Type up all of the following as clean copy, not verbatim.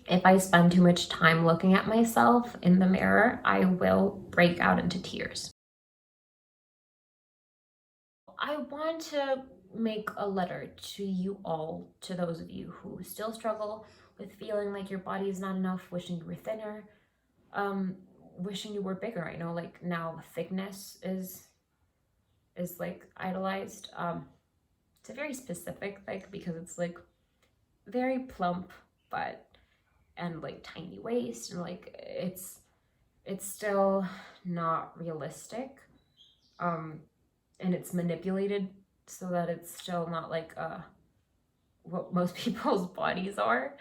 If I spend too much time looking at myself in the mirror, I will break out into tears. I want to make a letter to you all, to those of you who still struggle with feeling like your body is not enough, wishing you were thinner, wishing you were bigger. I know like now thickness is like idolized. It's a very specific thing because it's like very plump but and like tiny waist, and like it's still not realistic. And it's manipulated so that it's still not like what most people's bodies are.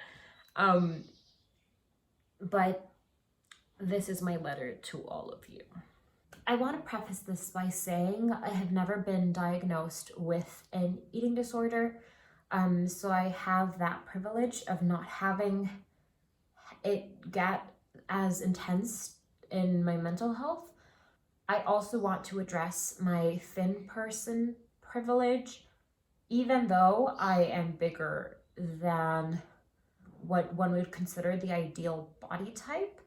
But this is my letter to all of you. I want to preface this by saying I have never been diagnosed with an eating disorder, so I have that privilege of not having it get as intense in my mental health. I also want to address my thin person privilege. Even though I am bigger than what one would consider the ideal body type,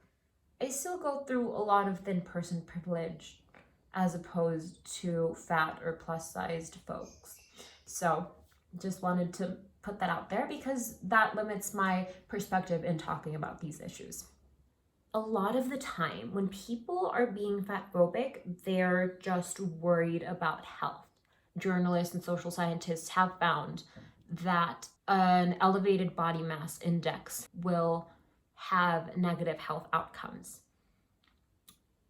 I still go through a lot of thin person privilege as opposed to fat or plus sized folks. So just wanted to put that out there because that limits my perspective in talking about these issues. A lot of the time when people are being fatphobic, they're just worried about health. Journalists and social scientists have found that an elevated body mass index will have negative health outcomes.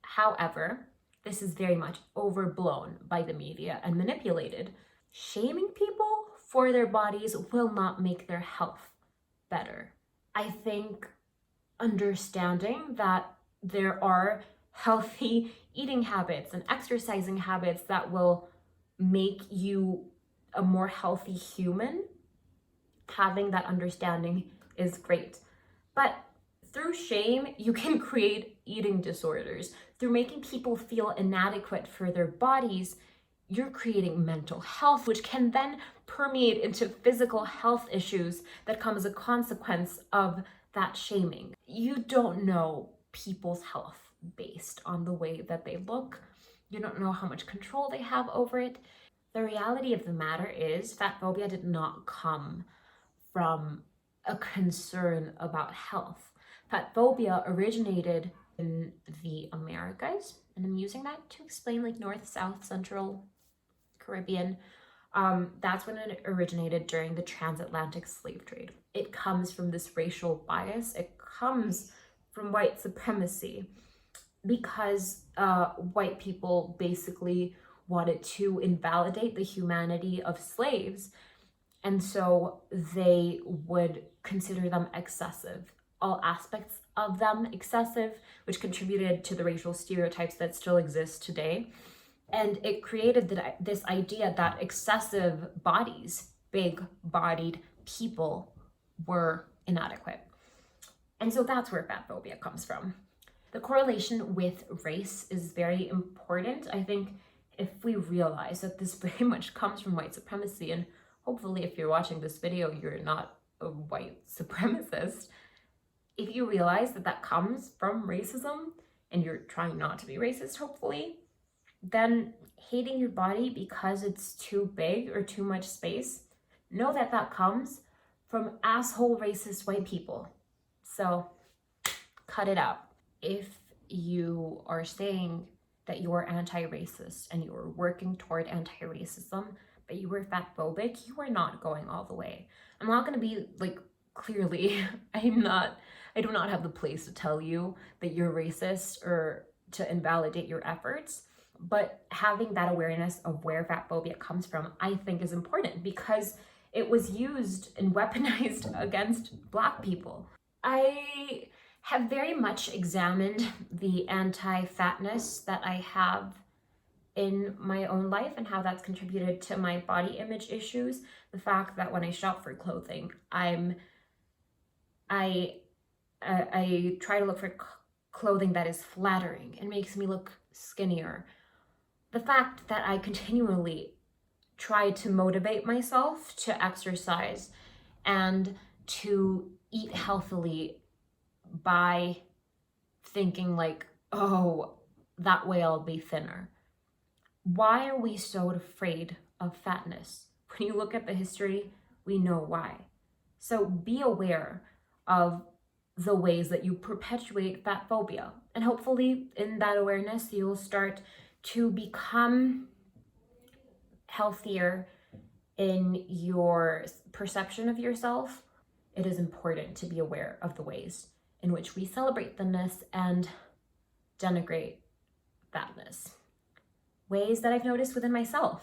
However, this is very much overblown by the media and manipulated. Shaming people for their bodies will not make their health better. I think understanding that there are healthy eating habits and exercising habits that will make you a more healthy human, having that understanding is great. But through shame, you can create eating disorders. Through making people feel inadequate for their bodies, you're creating mental health, which can then permeate into physical health issues that come as a consequence of that shaming. You don't know people's health based on the way that they look. You don't know how much control they have over it. The reality of the matter is fatphobia did not come from a concern about health. Fatphobia originated in the Americas, and I'm using that to explain like North, South, Central, Caribbean. That's when it originated during the transatlantic slave trade. It comes from this racial bias. It comes from white supremacy because white people basically wanted to invalidate the humanity of slaves, and so they would consider them excessive, all aspects of them excessive, which contributed to the racial stereotypes that still exist today. And it created this idea that excessive bodies, big-bodied people, were inadequate. And so that's where fatphobia comes from. The correlation with race is very important. I think if we realize that this very much comes from white supremacy, and hopefully if you're watching this video, you're not a white supremacist, if you realize that that comes from racism, and you're trying not to be racist, hopefully, then hating your body because it's too big or too much space, know that that comes from asshole racist white people. So cut it out. If you are saying that you are anti-racist and you are working toward anti-racism, but you are fatphobic, you are not going all the way. I'm not going to be like, clearly, I do not have the place to tell you that you're racist or to invalidate your efforts. But having that awareness of where fatphobia comes from, I think is important because it was used and weaponized against Black people. I have very much examined the anti-fatness that I have in my own life and how that's contributed to my body image issues. The fact that when I shop for clothing, I try to look for clothing that is flattering and makes me look skinnier. The fact that I continually try to motivate myself to exercise and to eat healthily by thinking like, oh, that way I'll be thinner. Why are we so afraid of fatness? When you look at the history, we know why. So be aware of the ways that you perpetuate fat phobia. And hopefully in that awareness, you'll start to become healthier in your perception of yourself. It is important to be aware of the ways in which we celebrate thinness and denigrate fatness. Ways that I've noticed within myself.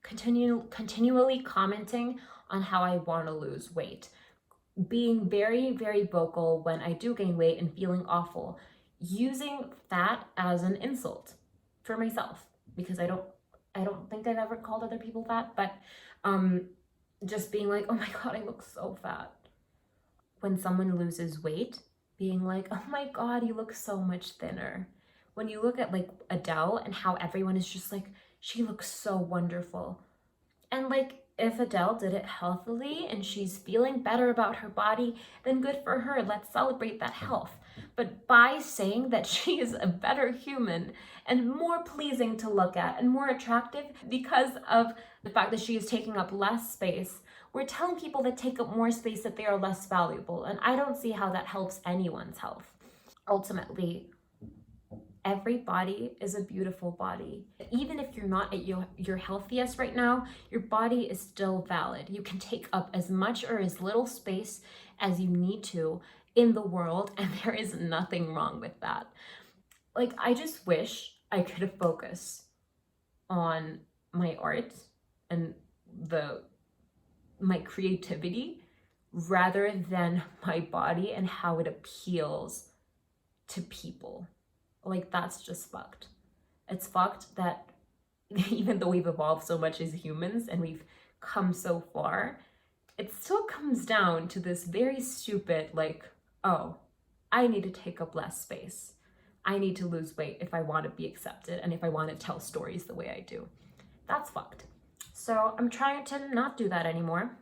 Continually commenting on how I want to lose weight. Being very, very vocal when I do gain weight and feeling awful. Using fat as an insult for myself, because I don't think I've ever called other people fat, but just being like, oh my God, I look so fat. When someone loses weight, being like, oh my God, you look so much thinner. When you look at like Adele and how everyone is just like, she looks so wonderful. And like, if Adele did it healthily and she's feeling better about her body, then good for her. Let's celebrate that health. But by saying that she is a better human and more pleasing to look at and more attractive because of the fact that she is taking up less space, we're telling people that take up more space that they are less valuable. And I don't see how that helps anyone's health. Ultimately, every body is a beautiful body. Even if you're not at your healthiest right now, your body is still valid. You can take up as much or as little space as you need to in the world, and there is nothing wrong with that. Like, I just wish I could have focused on my art and my creativity rather than my body and how it appeals to people. Like, that's just fucked. It's fucked that even though we've evolved so much as humans and we've come so far, it still comes down to this very stupid, like, oh, I need to take up less space. I need to lose weight if I want to be accepted and if I want to tell stories the way I do. That's fucked. So I'm trying to not do that anymore.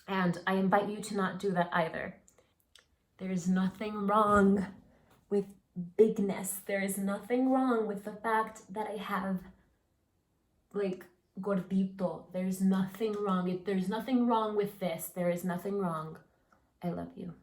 And I invite you to not do that either. There's nothing wrong with bigness. There is nothing wrong with the fact that I have like gordito. There's nothing wrong. If there's nothing wrong with this, there is nothing wrong. I love you.